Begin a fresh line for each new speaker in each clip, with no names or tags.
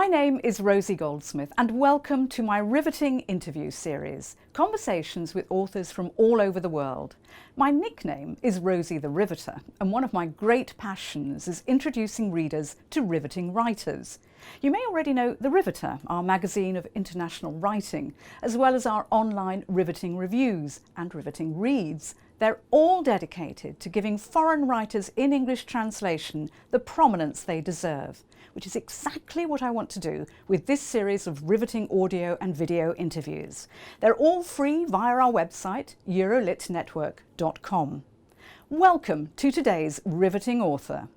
My name is Rosie Goldsmith and welcome to my Riveting interview series, conversations with authors from all over the world. My nickname is Rosie the Riveter, and one of my great passions is introducing readers to riveting writers. You may already know The Riveter, our magazine of international writing, as well as our online riveting reviews and riveting reads. They're all dedicated to giving foreign writers in English translation the prominence they deserve, which is exactly what I want to do with this series of riveting audio and video interviews. They're all free via our website, eurolitnetwork.com. Welcome to today's riveting author.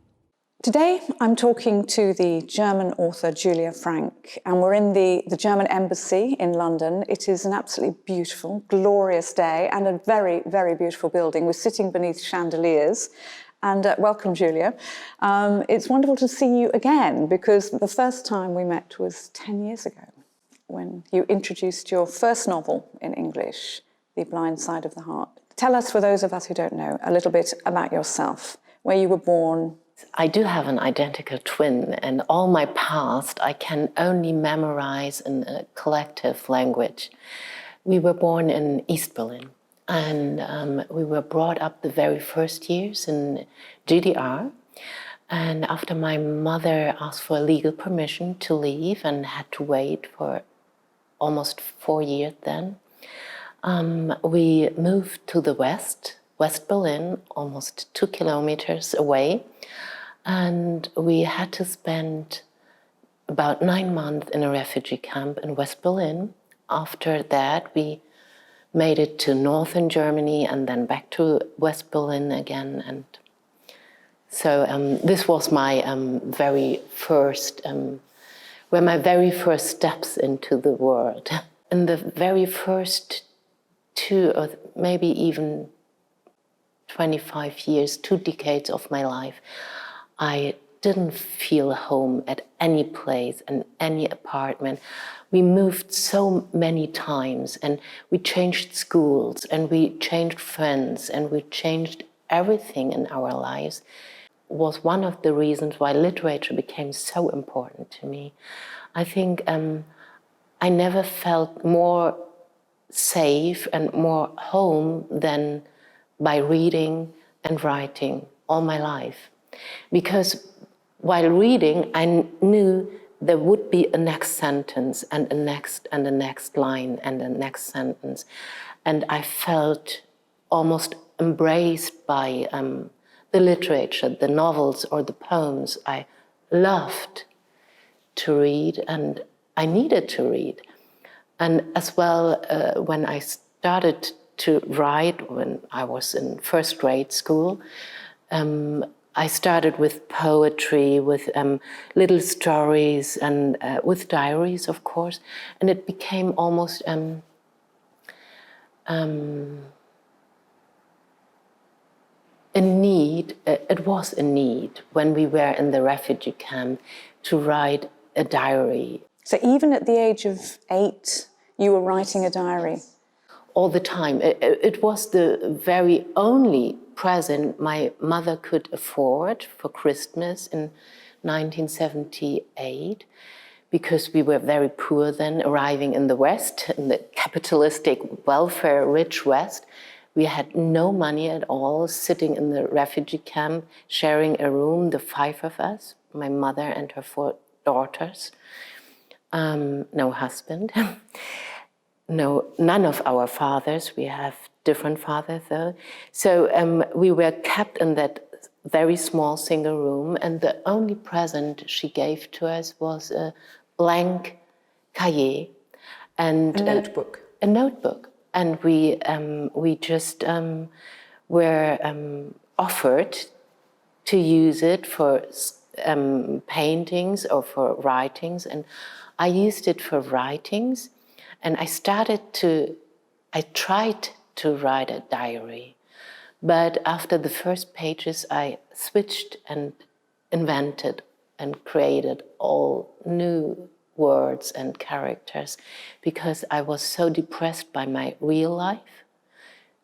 Today I'm talking to the German author Julia Franck, and we're in the German embassy in London. It is an absolutely beautiful, glorious day and a very, very beautiful building. We're sitting beneath chandeliers. And welcome, Julia. It's wonderful to see you again, because the first time we met was 10 years ago, when you introduced your first novel in English, The Blind Side of the Heart. Tell us, for those of us who don't know, a little bit about yourself, where you were born.
I do have an identical twin, and all my past I can only memorize in a collective language. We were born in East Berlin. And we were brought up the very first years in GDR. And after my mother asked for legal permission to leave and had to wait for almost 4 years then, we moved to the West Berlin, almost 2 kilometers away. And we had to spend about 9 months in a refugee camp in West Berlin. After that, we made it to northern Germany and then back to West Berlin again. And so this was my very first, were my very first steps into the world. In the very first 2 or maybe even 25 years, 2 decades of my life, I didn't feel home at any place, in any apartment. We moved so many times, and we changed schools, and we changed friends, and we changed everything in our lives. It was one of the reasons why literature became so important to me. I think I never felt more safe and more home than by reading and writing all my life. Because while reading, I knew there would be a next sentence and a next and the next line and the next sentence. And I felt almost embraced by the literature, the novels or the poems. I loved to read, and I needed to read. And as well, when I started to write, when I was in first grade school, I started with poetry, with little stories, and with diaries, of course. And it became almost a need. It was a need when we were in the refugee camp to write a diary.
So even at the age of 8, you were writing a diary?
All the time. It was the very only present my mother could afford for Christmas in 1978, because we were very poor then, arriving in the West, in the capitalistic, welfare-rich West. We had no money at all, sitting in the refugee camp, sharing a room, the 5 of us, my mother and her 4 daughters, no husband. No, none of our fathers. We have different fathers though. So we were kept in that very small single room, and the only present she gave to us was a blank cahier and
a notebook.
A notebook, and we just were offered to use it for paintings or for writings, and I used it for writings. And I tried to write a diary, but after the first pages I switched and invented and created all new words and characters, because I was so depressed by my real life.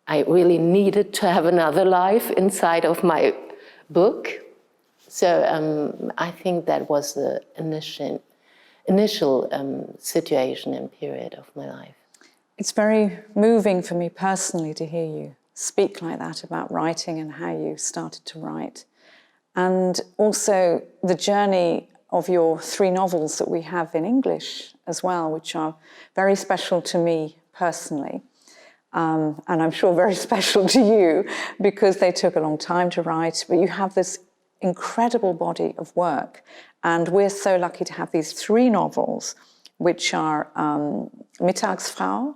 I really needed to have another life inside of my book. So I think that was the initial situation and period of my life.
It's very moving for me personally to hear you speak like that about writing and how you started to write. And also the journey of your 3 novels that we have in English as well, which are very special to me personally. And I'm sure very special to you because they took a long time to write, but you have this incredible body of work. And we're so lucky to have these 3 novels, which are Mittagsfrau,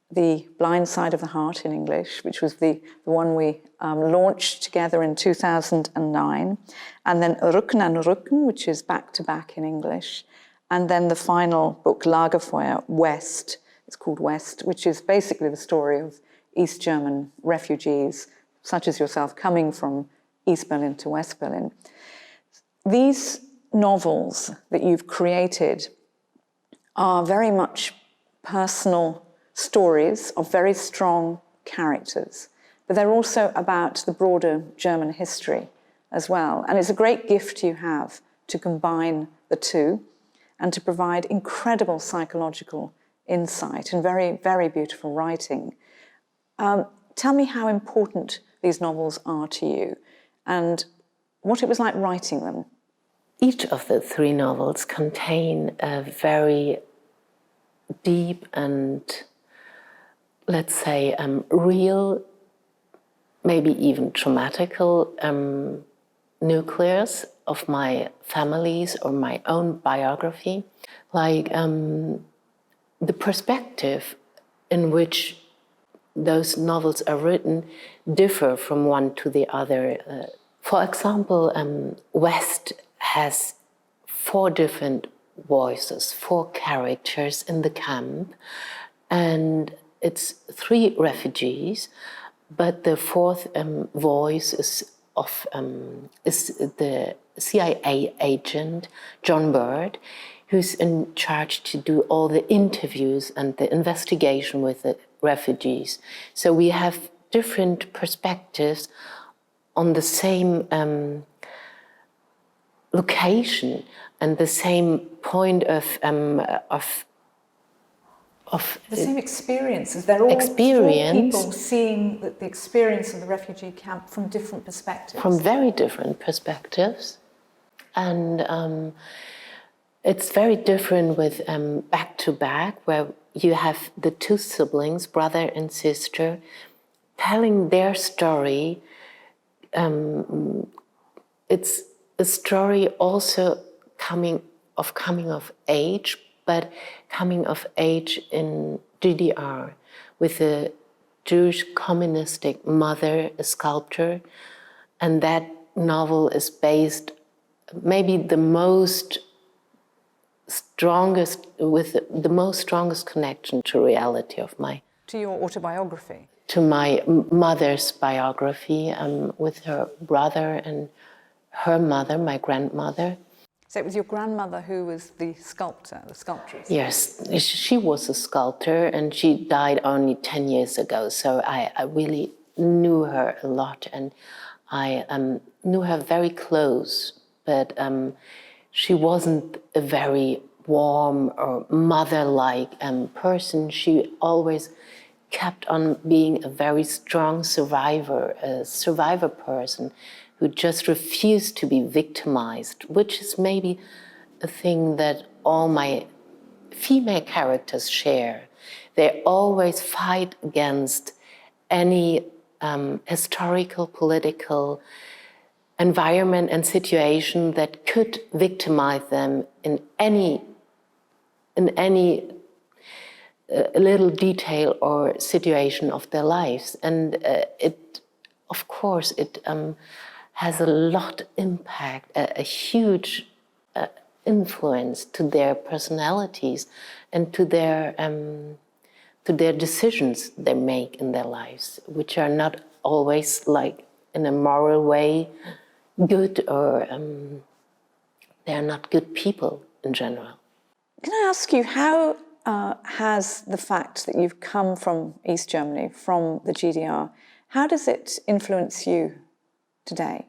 The Blind Side of the Heart in English, which was the one we launched together in 2009, and then Rücken an Rücken, which is back-to-back in English, and then the final book, Lagerfeuer, West, it's called West, which is basically the story of East German refugees, such as yourself, coming from East Berlin to West Berlin. These novels that you've created are very much personal stories of very strong characters, but they're also about the broader German history as well. And it's a great gift you have to combine the two and to provide incredible psychological insight and very, very beautiful writing. Tell me how important these novels are to you and what it was like writing them.
Each of the 3 novels contain a very deep and, let's say, real, maybe even traumatical nucleus of my family's or my own biography. Like the perspective in which those novels are written differ from one to the other. For example, West has 4 different voices, 4 characters in the camp, and it's 3 refugees, but the 4th voice is the CIA agent John Bird, who's in charge to do all the interviews and the investigation with the refugees. So we have different perspectives on the same location and the same point of
the same experiences. They're all 4 people seeing the experience of the refugee camp from different perspectives.
From very different perspectives. And it's very different with Back to Back, where you have the 2 siblings, brother and sister, telling their story. It's a story also coming of age, but coming of age in GDR, with a Jewish communistic mother, a sculptor, and that novel is based maybe the most strongest connection to reality of my...
To your autobiography?
To my mother's biography, with her brother and her mother, my grandmother.
So it was your grandmother who was the sculptor, the sculptress?
Yes, she was a sculptor and she died only 10 years ago. So I really knew her a lot and I knew her very close, but she wasn't a very warm or mother-like person. She always kept on being a very strong survivor, a survivor person who just refused to be victimized, which is maybe a thing that all my female characters share. They always fight against any historical, political environment and situation that could victimize them in any little detail or situation of their lives. And it, of course, it has a lot impact, a huge influence to their personalities and to their decisions they make in their lives, which are not always like in a moral way good, or they're not good people in general.
Can I ask you, how has the fact that you've come from East Germany, from the GDR, how does it influence you today?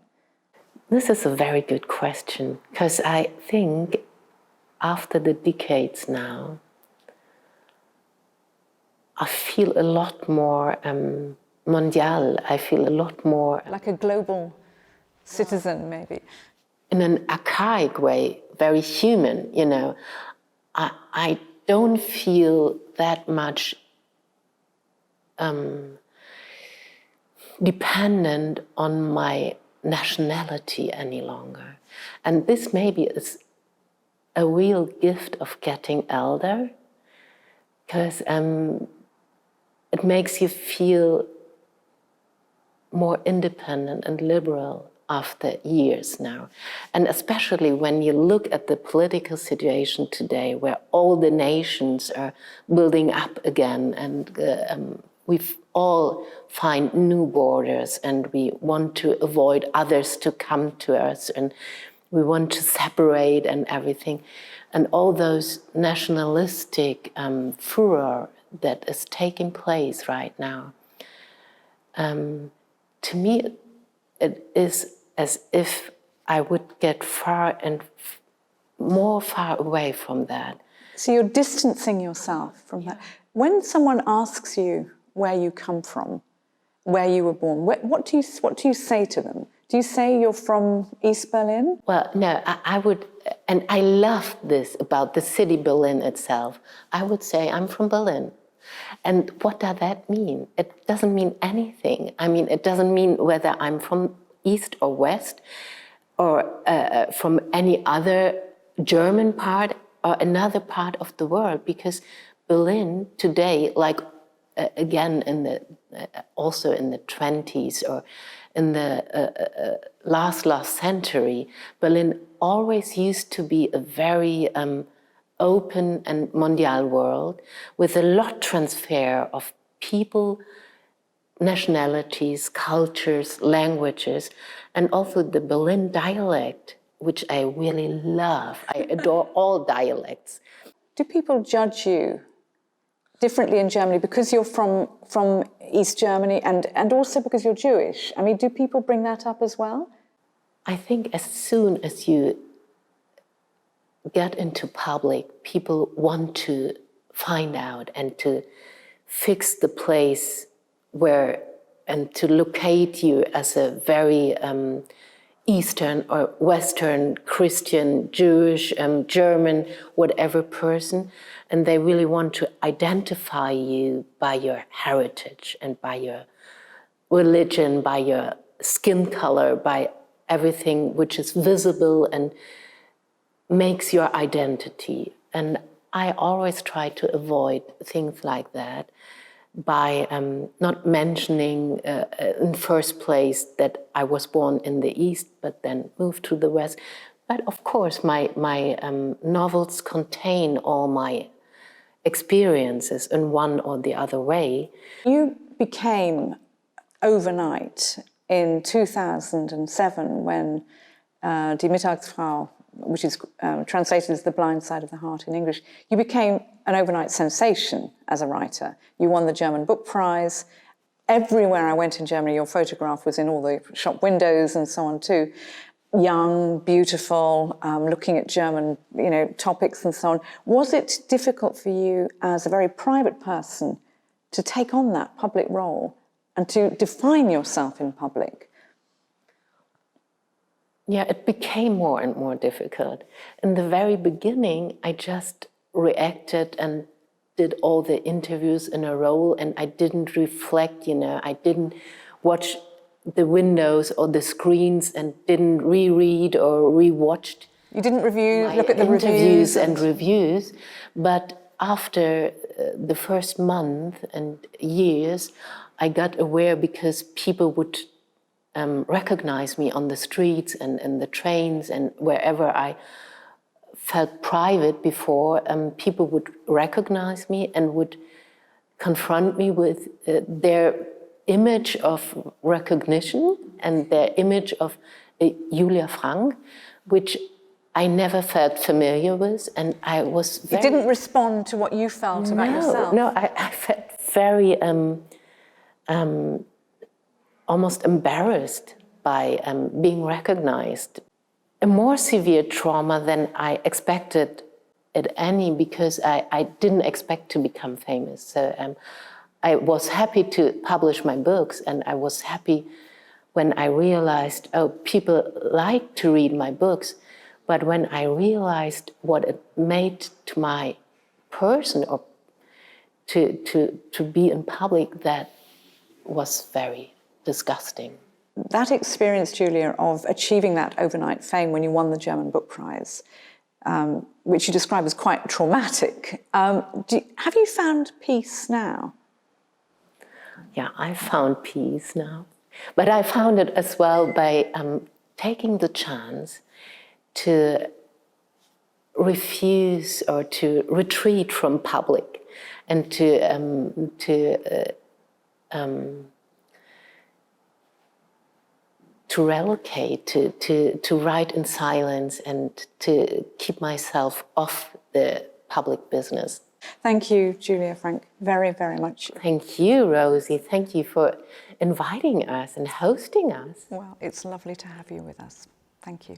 This is a very good question, because I think after the decades now, I feel a lot more mondial. I feel a lot more...
Like a global citizen, maybe.
In an archaic way, very human, you know. I don't feel that much dependent on my nationality any longer. And this maybe is a real gift of getting elder, because it makes you feel more independent and liberal after years now. And especially when you look at the political situation today, where all the nations are building up again, and we've all find new borders, and we want to avoid others to come to us, and we want to separate and everything. And all those nationalistic furor that is taking place right now, to me, it is as if I would get far away from that.
So you're distancing yourself from that. When someone asks you where you come from, where you were born, what do you say to them? Do you say you're from East Berlin?
Well, no, I would, and I love this about the city Berlin itself. I would say I'm from Berlin. And what does that mean? It doesn't mean anything. I mean, it doesn't mean whether I'm from East or West, or from any other German part or another part of the world, because Berlin today, like again also in the 20s or in the last century, Berlin always used to be a very open and mondial world with a lot transfer of people, nationalities, cultures, languages, and also the Berlin dialect, which I really love. I adore all dialects.
Do people judge you differently in Germany because you're from East Germany and also because you're Jewish? I mean, do people bring that up as well?
I think as soon as you get into public, people want to find out and to fix the place where, and to locate you as a very Eastern or Western, Christian, Jewish, German, whatever person. And they really want to identify you by your heritage and by your religion, by your skin color, by everything which is visible and makes your identity. And I always try to avoid things like that by not mentioning in first place that I was born in the East, but then moved to the West. But of course, my novels contain all my experiences in one or the other way.
You became overnight in 2007 when Die Mittagsfrau, which is translated as The Blind Side of the Heart in English, you became an overnight sensation as a writer. You won the German Book Prize. Everywhere I went in Germany, your photograph was in all the shop windows and so on too. Young, beautiful, looking at German, topics and so on. Was it difficult for you as a very private person to take on that public role and to define yourself in public?
Yeah, it became more and more difficult. In the very beginning, I just reacted and did all the interviews in a row, and I didn't reflect, I didn't watch the windows or the screens and didn't reread or rewatched.
You didn't look at the
interviews and reviews, but after the first month and years, I got aware because people would recognize me on the streets and in the trains and wherever I felt private before, people would recognize me and would confront me with their image of recognition and their image of Julia Franck, which I never felt familiar with, and I was very...
You didn't respond to what you felt about yourself?
No, I felt very almost embarrassed by being recognized. A more severe trauma than I expected at any because I didn't expect to become famous. So I was happy to publish my books, and I was happy when I realized, oh, people like to read my books. But when I realized what it made to my person, or to be in public, that was very disgusting.
That experience, Julia, of achieving that overnight fame when you won the German Book Prize, which you describe as quite traumatic, have you found peace now?
Yeah, I found peace now. But I found it as well by taking the chance to refuse or to retreat from public and to relocate, to write in silence and to keep myself off the public business.
Thank you, Julia Franck, very, very much.
Thank you, Rosie. Thank you for inviting us and hosting us.
Well, it's lovely to have you with us. Thank you.